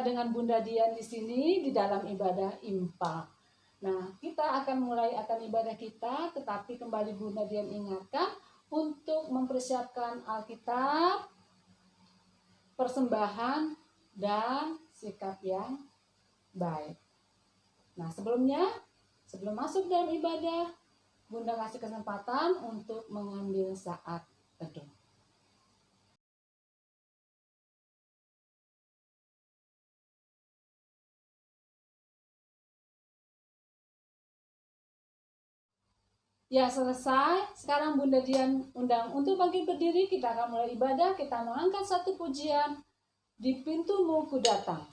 kita dengan Bunda Dian di sini di dalam ibadah impak. Nah, kita akan mulai ibadah kita, tetapi kembali Bunda Dian ingatkan untuk mempersiapkan Alkitab, persembahan, dan sikap yang baik. Nah, sebelum masuk dalam ibadah, Bunda kasih kesempatan untuk mengambil saat teduh. Ya, selesai. Sekarang Bunda Dian undang untuk bangkit berdiri. Kita akan mulai ibadah. Kita mengangkat satu pujian. Di pintumu ku datang.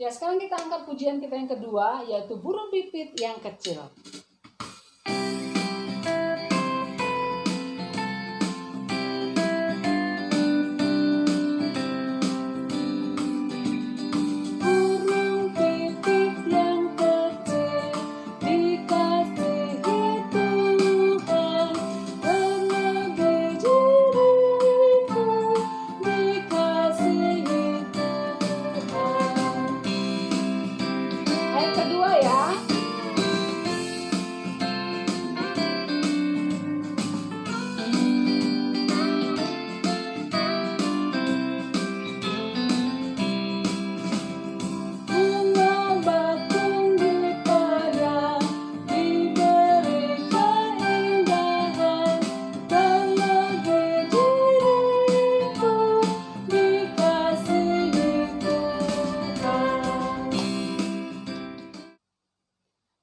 Ya, sekarang kita angkat pujian kita yang kedua, yaitu burung pipit yang kecil.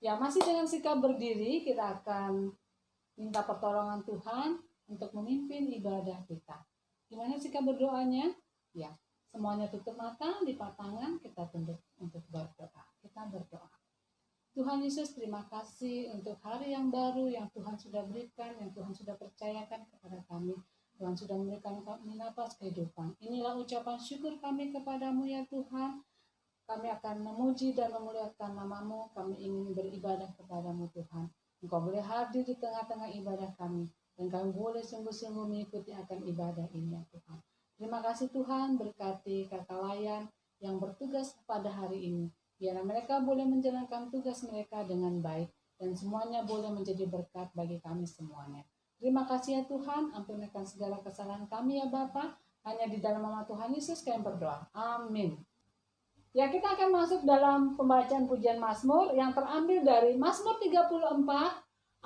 Ya, masih dengan sikap berdiri, kita akan minta pertolongan Tuhan untuk memimpin ibadah kita. Gimana sikap berdoanya? Ya, semuanya tutup mata, lipat tangan, kita tunduk untuk berdoa. Kita berdoa. Tuhan Yesus, terima kasih untuk hari yang baru yang Tuhan sudah berikan, yang Tuhan sudah percayakan kepada kami. Tuhan sudah memberikan kami napas kehidupan. Inilah ucapan syukur kami kepadamu ya Tuhan. Kami akan memuji dan memuliakan nama-Mu. Kami ingin beribadah kepadamu Tuhan. Engkau boleh hadir di tengah-tengah ibadah kami. Dan kami boleh sungguh-sungguh mengikuti akan ibadah ini ya Tuhan. Terima kasih Tuhan, berkati kakak layan yang bertugas pada hari ini. Biar mereka boleh menjalankan tugas mereka dengan baik. Dan semuanya boleh menjadi berkat bagi kami semuanya. Terima kasih ya Tuhan, ampunkan segala kesalahan kami ya Bapa. Hanya di dalam nama Tuhan Yesus kami berdoa. Amin. Ya, kita akan masuk dalam pembacaan pujian Mazmur yang terambil dari Mazmur 34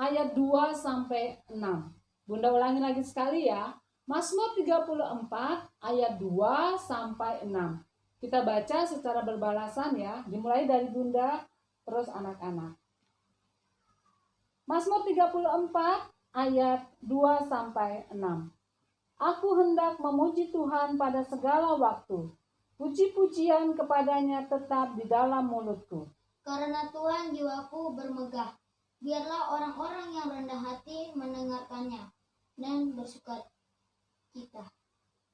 ayat 2 sampai 6. Bunda ulangi lagi sekali ya. Mazmur 34 ayat 2 sampai 6. Kita baca secara berbalasan ya, dimulai dari Bunda terus anak-anak. Mazmur 34 ayat 2 sampai 6. Aku hendak memuji Tuhan pada segala waktu. Puji-pujian kepadanya tetap di dalam mulutku. Karena Tuhan jiwaku bermegah. Biarlah orang-orang yang rendah hati mendengarkannya dan bersuka cita.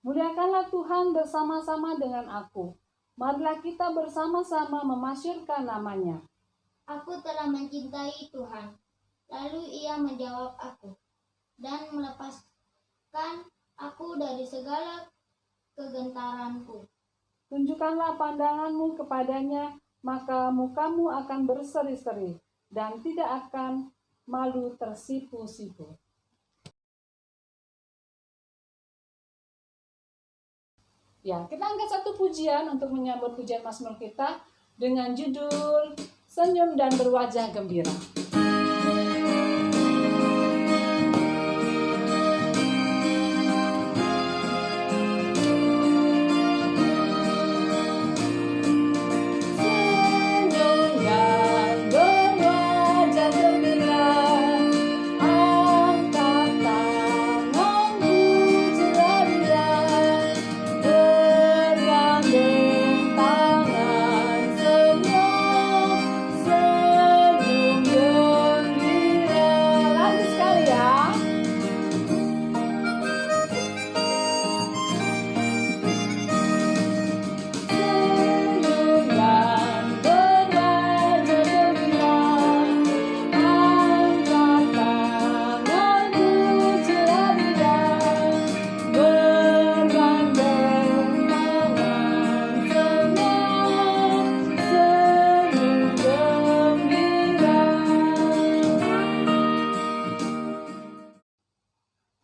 Muliakanlah Tuhan bersama-sama dengan aku. Marilah kita bersama-sama memasyurkan namanya. Aku telah mencintai Tuhan. Lalu ia menjawab aku dan melepaskan aku dari segala kegentaranku. Tunjukkanlah pandanganmu kepadanya, maka mukamu akan berseri-seri dan tidak akan malu tersipu-sipu. Ya, kita angkat satu pujian untuk menyambut pujian Mazmur kita dengan judul Senyum dan Berwajah Gembira.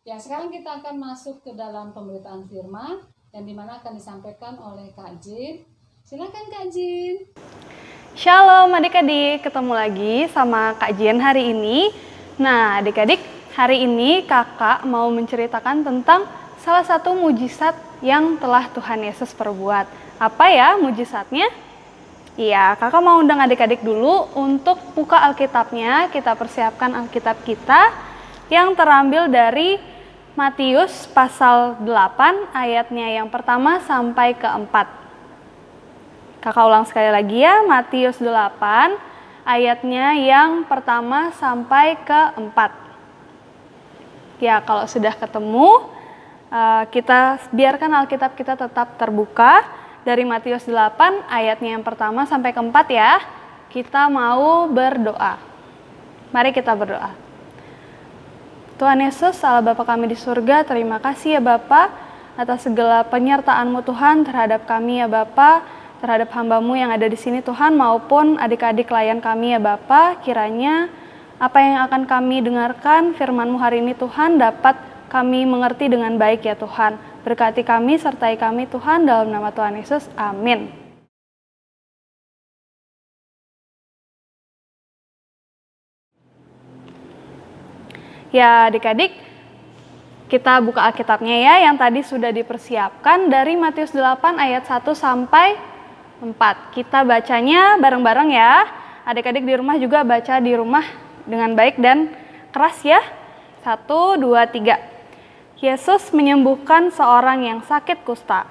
Ya, sekarang kita akan masuk ke dalam pemberitaan firman yang dimana akan disampaikan oleh Kak Jin. Silakan Kak Jin. Shalom adik-adik, ketemu lagi sama Kak Jin hari ini. Nah adik-adik, hari ini kakak mau menceritakan tentang salah satu mujizat yang telah Tuhan Yesus perbuat. Apa ya mujizatnya? Iya, kakak mau undang adik-adik dulu untuk buka Alkitabnya. Kita persiapkan Alkitab kita yang terambil dari Matius pasal 8 ayatnya yang pertama sampai ke-4. Kakak ulang sekali lagi ya, Matius 8 ayatnya yang pertama sampai ke-4. Ya, kalau sudah ketemu, kita biarkan Alkitab kita tetap terbuka dari Matius 8 ayatnya yang pertama sampai ke-4 ya. Kita mau berdoa. Mari kita berdoa. Tuhan Yesus, Allah Bapa kami di surga, terima kasih ya Bapa atas segala penyertaan-Mu Tuhan terhadap kami ya Bapa, terhadap hamba-Mu yang ada di sini Tuhan, maupun adik-adik klien kami ya Bapa. Kiranya apa yang akan kami dengarkan firman-Mu hari ini Tuhan dapat kami mengerti dengan baik ya Tuhan. Berkati kami, sertai kami Tuhan, dalam nama Tuhan Yesus, amin. Ya adik-adik, kita buka Alkitabnya ya, yang tadi sudah dipersiapkan dari Matius 8 ayat 1 sampai 4. Kita bacanya bareng-bareng ya. Adik-adik di rumah juga baca di rumah dengan baik dan keras ya. 1, 2, 3. Yesus menyembuhkan seorang yang sakit kusta.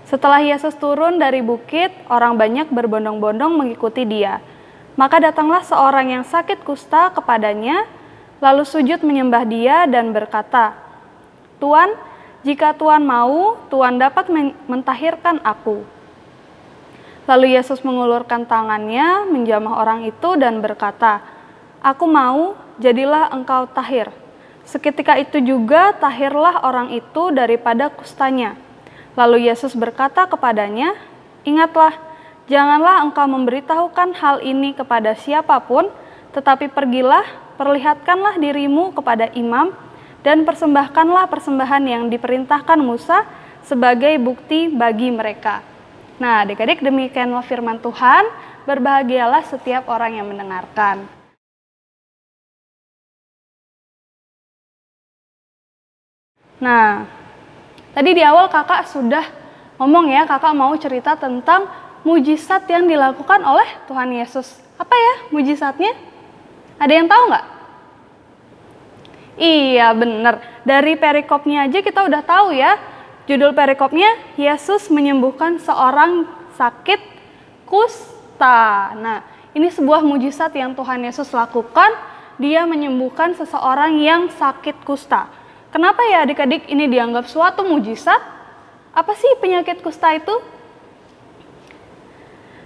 Setelah Yesus turun dari bukit, orang banyak berbondong-bondong mengikuti dia. Maka datanglah seorang yang sakit kusta kepadanya, lalu sujud menyembah dia dan berkata, "Tuan, jika Tuan mau, Tuan dapat mentahirkan aku." Lalu Yesus mengulurkan tangannya, menjamah orang itu dan berkata, "Aku mau, jadilah engkau tahir." Seketika itu juga tahirlah orang itu daripada kustanya. Lalu Yesus berkata kepadanya, "Ingatlah, janganlah engkau memberitahukan hal ini kepada siapapun, tetapi pergilah, perlihatkanlah dirimu kepada imam, dan persembahkanlah persembahan yang diperintahkan Musa sebagai bukti bagi mereka." Nah, adik-adik, demikianlah firman Tuhan. Berbahagialah setiap orang yang mendengarkan. Nah, tadi di awal kakak sudah ngomong ya, kakak mau cerita tentang mujizat yang dilakukan oleh Tuhan Yesus. Apa ya mujizatnya? Ada yang tahu nggak? Iya bener, dari perikopnya aja kita udah tahu ya. Judul perikopnya, Yesus menyembuhkan seorang sakit kusta. Nah, ini sebuah mujizat yang Tuhan Yesus lakukan. Dia menyembuhkan seseorang yang sakit kusta. Kenapa ya adik-adik ini dianggap suatu mujizat? Apa sih penyakit kusta itu?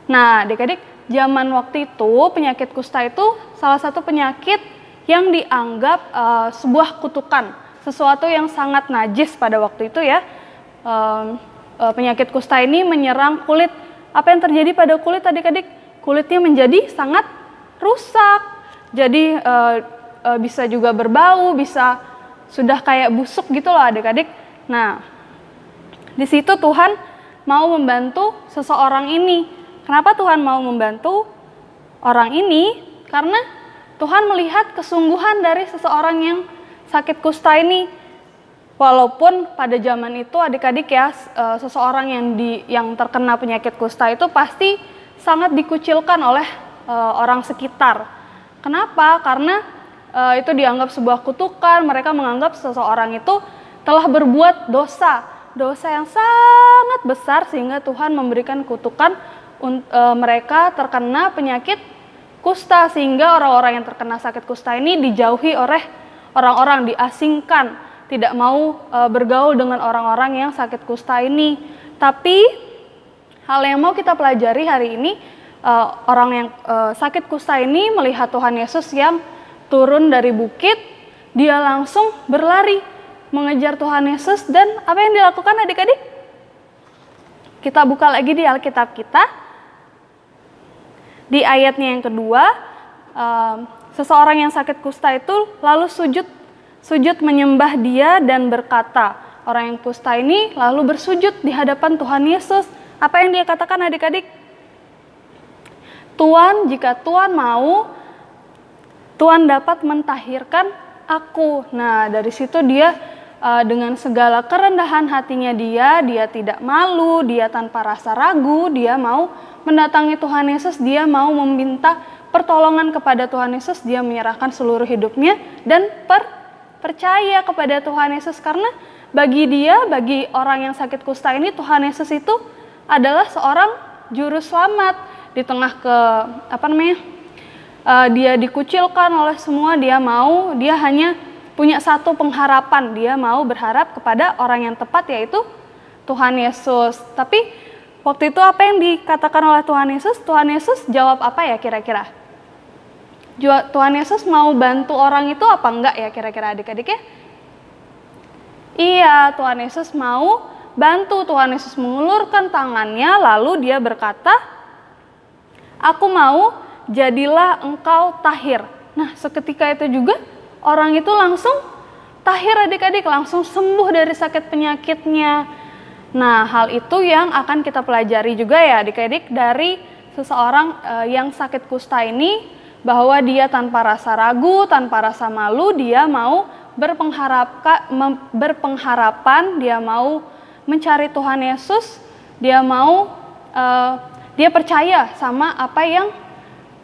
Nah, adik-adik, zaman waktu itu penyakit kusta itu salah satu penyakit yang dianggap sebuah kutukan, sesuatu yang sangat najis pada waktu itu ya. Penyakit kusta ini menyerang kulit. Apa yang terjadi pada kulit adik-adik? Kulitnya menjadi sangat rusak. Jadi bisa juga berbau, bisa sudah kayak busuk gitu loh adik-adik. Nah, di situ Tuhan mau membantu seseorang ini. Kenapa Tuhan mau membantu orang ini? Karena Tuhan melihat kesungguhan dari seseorang yang sakit kusta ini. Walaupun pada zaman itu adik-adik ya, seseorang yang terkena penyakit kusta itu pasti sangat dikucilkan oleh orang sekitar. Kenapa? Karena itu dianggap sebuah kutukan. Mereka menganggap seseorang itu telah berbuat dosa yang sangat besar sehingga Tuhan memberikan kutukan mereka terkena penyakit kusta, sehingga orang-orang yang terkena sakit kusta ini dijauhi oleh orang-orang, diasingkan, tidak mau bergaul dengan orang-orang yang sakit kusta ini. Tapi hal yang mau kita pelajari hari ini, orang yang sakit kusta ini melihat Tuhan Yesus yang turun dari bukit, dia langsung berlari mengejar Tuhan Yesus. Dan apa yang dilakukan adik-adik? Kita buka lagi di Alkitab kita. Di ayatnya yang kedua, seseorang yang sakit kusta itu lalu sujud menyembah dia dan berkata. Orang yang kusta ini lalu bersujud di hadapan Tuhan Yesus. Apa yang dia katakan adik-adik? Tuhan, jika Tuhan mau, Tuhan dapat mentahirkan aku. Nah, dari situ dia dengan segala kerendahan hatinya dia tidak malu, dia tanpa rasa ragu, dia mau mendatangi Tuhan Yesus, dia mau meminta pertolongan kepada Tuhan Yesus, dia menyerahkan seluruh hidupnya dan percaya kepada Tuhan Yesus. Karena bagi orang yang sakit kusta ini, Tuhan Yesus itu adalah seorang juru selamat. Di tengah dia dikucilkan oleh semua, dia hanya punya satu pengharapan, dia mau berharap kepada orang yang tepat, yaitu Tuhan Yesus. Tapi waktu itu apa yang dikatakan oleh Tuhan Yesus? Tuhan Yesus jawab apa ya kira-kira? Tuhan Yesus mau bantu orang itu apa enggak ya kira-kira adik-adik ya? Iya, Tuhan Yesus mau bantu. Tuhan Yesus mengulurkan tangannya, lalu dia berkata, "Aku mau, jadilah engkau tahir." Nah, seketika itu juga orang itu langsung tahir adik-adik, langsung sembuh dari sakit penyakitnya. Nah, hal itu yang akan kita pelajari juga ya adik-adik dari seseorang yang sakit kusta ini, bahwa dia tanpa rasa ragu, tanpa rasa malu, dia mau berpengharapan, dia mau mencari Tuhan Yesus, dia percaya sama apa yang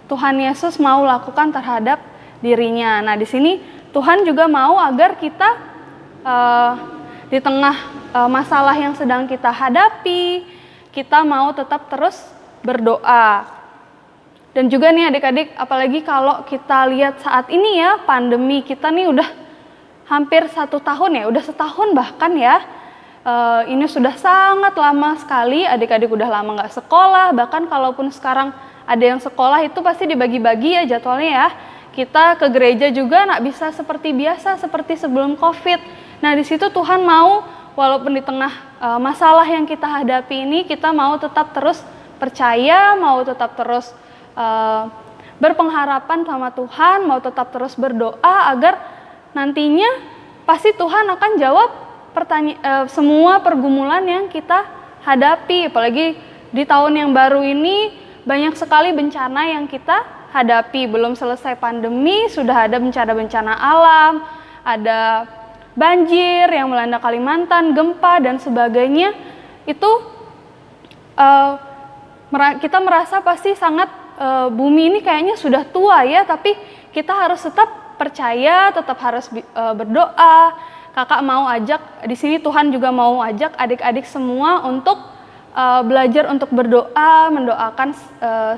Tuhan Yesus mau lakukan terhadap dirinya. Nah, di sini Tuhan juga mau agar kita di tengah masalah yang sedang kita hadapi, kita mau tetap terus berdoa. Dan juga nih adik-adik, apalagi kalau kita lihat saat ini ya, pandemi kita nih udah hampir 1 tahun ya, udah setahun bahkan ya. Ini sudah sangat lama sekali, adik-adik udah lama nggak sekolah, bahkan kalaupun sekarang ada yang sekolah itu pasti dibagi-bagi ya jadwalnya ya. Kita ke gereja juga nggak bisa seperti biasa, seperti sebelum COVID. Nah, di situ Tuhan mau, walaupun di tengah masalah yang kita hadapi ini, kita mau tetap terus percaya, mau tetap terus berpengharapan sama Tuhan, mau tetap terus berdoa agar nantinya pasti Tuhan akan jawab semua pergumulan yang kita hadapi. Apalagi di tahun yang baru ini banyak sekali bencana yang kita hadapi. Belum selesai pandemi, sudah ada bencana-bencana alam, ada banjir yang melanda Kalimantan, gempa dan sebagainya. Itu kita merasa pasti sangat bumi ini kayaknya sudah tua ya, tapi kita harus tetap percaya, tetap harus berdoa. Kakak mau ajak di sini, Tuhan juga mau ajak adik-adik semua untuk belajar untuk berdoa, mendoakan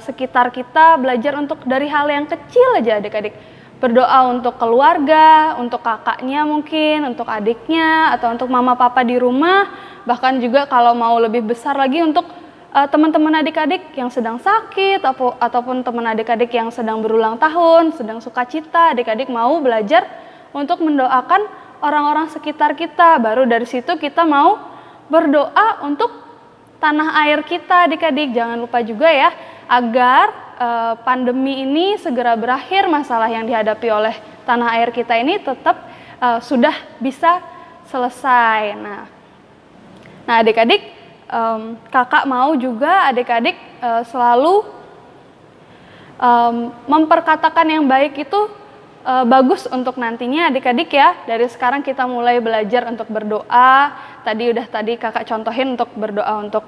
sekitar kita, belajar untuk dari hal yang kecil aja adik-adik. Berdoa untuk keluarga, untuk kakaknya mungkin, untuk adiknya, atau untuk mama papa di rumah. Bahkan juga kalau mau lebih besar lagi untuk teman-teman adik-adik yang sedang sakit, ataupun teman adik-adik yang sedang berulang tahun, sedang sukacita, adik-adik mau belajar untuk mendoakan orang-orang sekitar kita. Baru dari situ kita mau berdoa untuk tanah air kita adik-adik. Jangan lupa juga ya, agar pandemi ini segera berakhir, masalah yang dihadapi oleh tanah air kita ini tetap sudah bisa selesai. Nah adik-adik, kakak mau juga adik-adik selalu memperkatakan yang baik itu bagus untuk nantinya adik-adik ya. Dari sekarang kita mulai belajar untuk berdoa. Tadi kakak contohin untuk berdoa untuk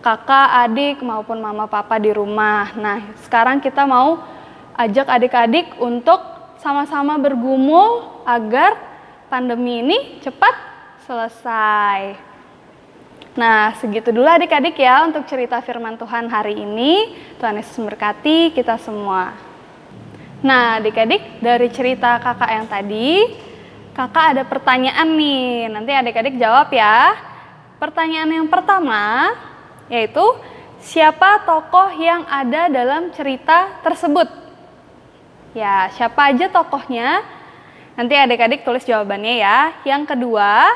kakak, adik, maupun mama papa di rumah. Nah, sekarang kita mau ajak adik-adik untuk sama-sama bergumul agar pandemi ini cepat selesai. Nah, segitu dulu adik-adik ya untuk cerita firman Tuhan hari ini. Tuhan Yesus memberkati kita semua. Nah, adik-adik, dari cerita kakak yang tadi, kakak ada pertanyaan nih. Nanti adik-adik jawab ya. Pertanyaan yang pertama yaitu, siapa tokoh yang ada dalam cerita tersebut? Ya, siapa aja tokohnya? Nanti adik-adik tulis jawabannya ya. Yang kedua,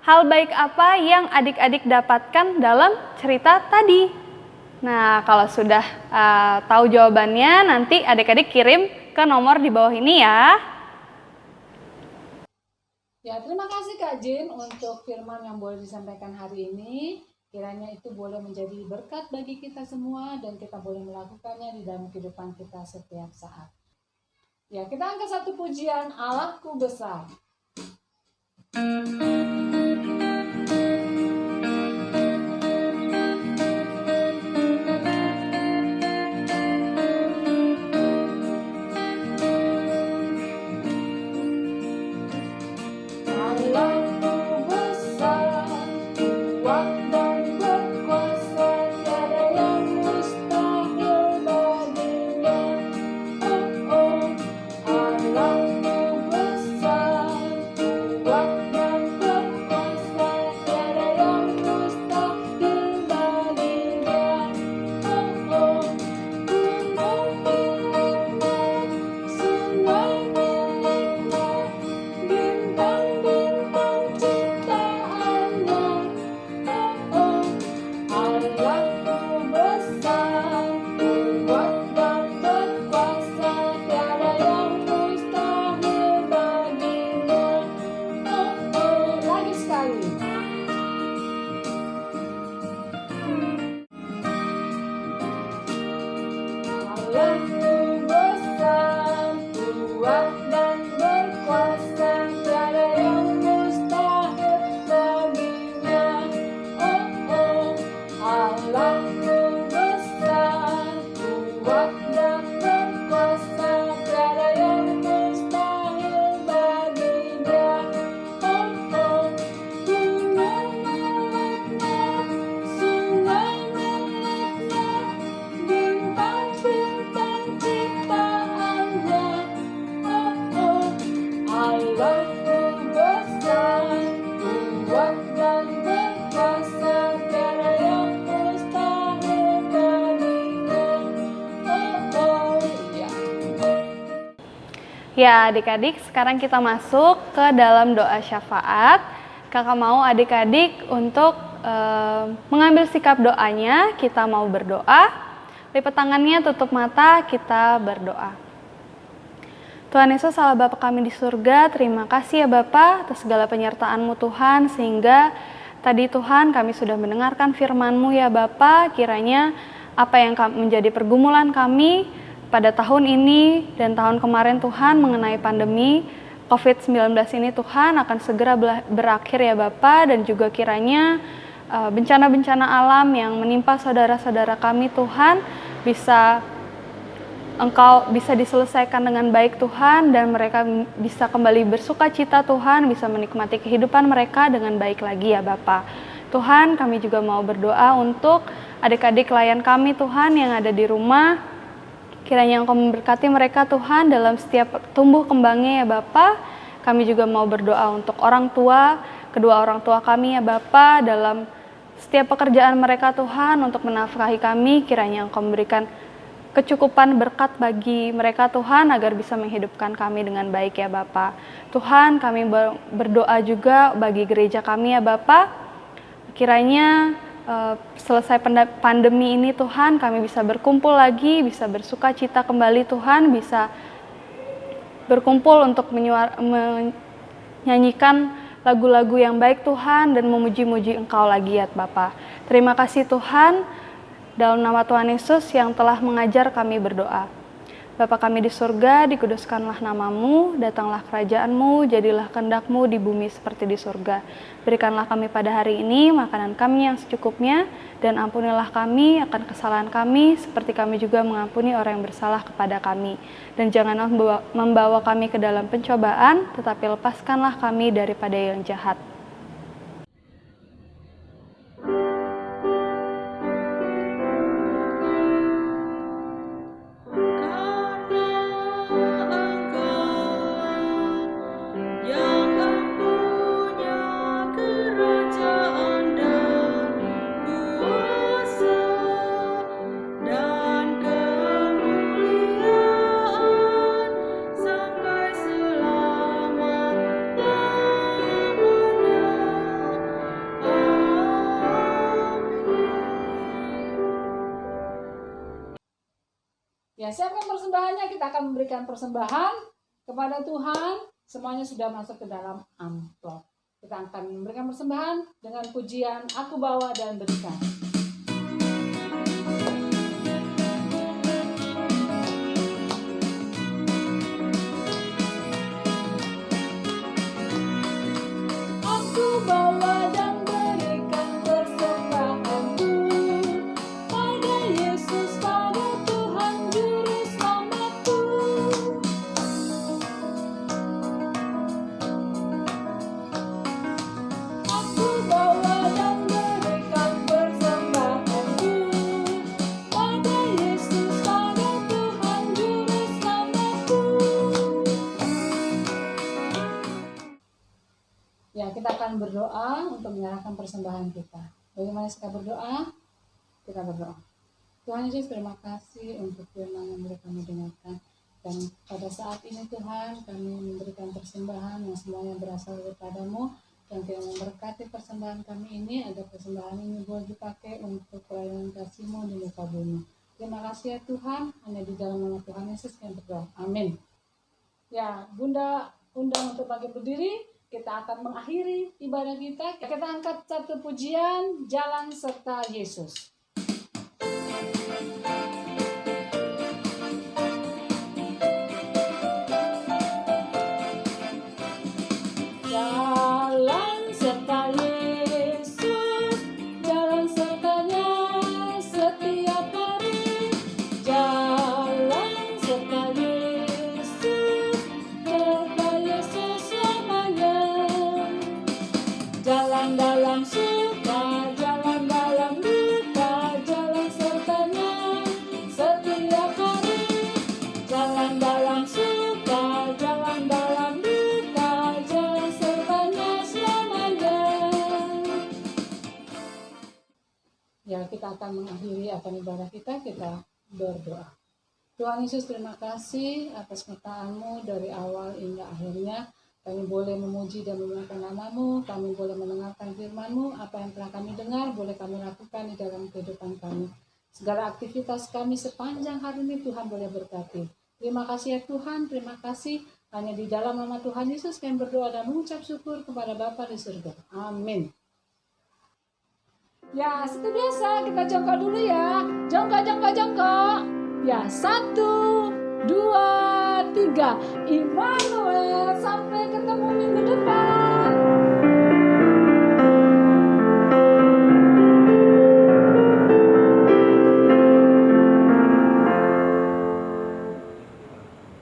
hal baik apa yang adik-adik dapatkan dalam cerita tadi? Nah, kalau sudah tahu jawabannya, nanti adik-adik kirim ke nomor di bawah ini ya. Ya, terima kasih Kak Jin untuk firman yang boleh disampaikan hari ini. Kiranya itu boleh menjadi berkat bagi kita semua dan kita boleh melakukannya di dalam kehidupan kita setiap saat. Ya, kita angkat satu pujian, Allahku besar. Ya adik-adik, sekarang kita masuk ke dalam doa syafaat. Kakak mau adik-adik untuk mengambil sikap doanya. Kita mau berdoa. Lipat tangannya, tutup mata, kita berdoa. Tuhan Yesus, Allah Bapa kami di surga, terima kasih ya Bapa atas segala penyertaan-Mu Tuhan, sehingga tadi Tuhan kami sudah mendengarkan firman-Mu ya Bapa. Kiranya apa yang menjadi pergumulan kami pada tahun ini dan tahun kemarin Tuhan mengenai pandemi COVID-19 ini Tuhan akan segera berakhir ya Bapa, dan juga kiranya bencana-bencana alam yang menimpa saudara-saudara kami Tuhan Engkau bisa diselesaikan dengan baik Tuhan, dan mereka bisa kembali bersuka cita Tuhan, bisa menikmati kehidupan mereka dengan baik lagi ya Bapa. Tuhan, kami juga mau berdoa untuk adik-adik klien kami Tuhan yang ada di rumah. Kiranya Engkau memberkati mereka Tuhan dalam setiap tumbuh kembangnya ya Bapa. Kami juga mau berdoa untuk orang tua, kedua orang tua kami ya Bapa, dalam setiap pekerjaan mereka Tuhan untuk menafkahi kami. Kiranya Engkau memberikan kecukupan berkat bagi mereka Tuhan agar bisa menghidupkan kami dengan baik ya Bapa. Tuhan, kami berdoa juga bagi gereja kami ya Bapa. Kiranya selesai pandemi ini Tuhan, kami bisa berkumpul lagi, bisa bersuka cita kembali Tuhan, bisa berkumpul untuk menyanyikan lagu-lagu yang baik Tuhan dan memuji-muji Engkau lagi ya Bapa. Terima kasih Tuhan, dalam nama Tuhan Yesus yang telah mengajar kami berdoa. Bapa kami di surga, dikuduskanlah namamu, datanglah kerajaan-Mu, jadilah kehendak-Mu di bumi seperti di surga. Berikanlah kami pada hari ini makanan kami yang secukupnya, dan ampunilah kami akan kesalahan kami, seperti kami juga mengampuni orang yang bersalah kepada kami. Dan janganlah membawa kami ke dalam pencobaan, tetapi lepaskanlah kami daripada yang jahat. Ya, siapkan persembahannya. Kita akan memberikan persembahan kepada Tuhan. Semuanya sudah masuk ke dalam amplop. Kita akan memberikan persembahan dengan pujian Aku Bawa dan Berikan. Aku bawa dan berikan persembahanku pada Yesus, pada Tuhan Juru Selamatku. Aku bawa dan berikan persembahanku pada Yesus, pada Tuhan Juru Selamatku. Ya, kita akan berdoa untuk menyerahkan persembahan kita. Bagaimana kita berdoa? Kita berdoa. Tuhan Yesus, terima kasih untuk firman yang boleh kami dengarkan. Dan pada saat ini Tuhan, kami memberikan persembahan yang semuanya berasal daripada-Mu. Dan Kau memberkati persembahan kami ini, agar persembahan ini boleh dipakai untuk pelayanan kasih-Mu di muka bumi. Terima kasih ya Tuhan, hanya di dalam nama Tuhan Yesus kami berdoa. Amin. Ya, Bunda undang untuk bagi berdiri. Kita akan mengakhiri ibadah kita. Kita angkat satu pujian, Jalan Serta Yesus. Jalan serta Yesus, jalan sertanya setiap hari. Jalan serta Yesus, serta Yesus selamanya. Jalan dalam suka, jalan dalam duka, jalan sertanya setiap hari. Jalan dalam suka, jalan dalam duka, jalan sertanya selamanya. Ya, kita akan mengakhiri ibadah kita berdoa. Tuhan Yesus, terima kasih atas penyertaan-Mu dari awal hingga akhirnya. Kami boleh memuji dan memuliakan nama-Mu, kami boleh mendengarkan firman-Mu, apa yang telah kami dengar boleh kami lakukan di dalam kehidupan kami. Segala aktivitas kami sepanjang hari ini Tuhan boleh berkati. Terima kasih ya Tuhan, terima kasih. Hanya di dalam nama Tuhan Yesus kami berdoa dan mengucap syukur kepada Bapa di surga. Amin. Ya, seperti biasa kita jongkok dulu ya. Jongkok. Ya, 1, 2, 3. Immanuel, sampai ketemu minggu depan.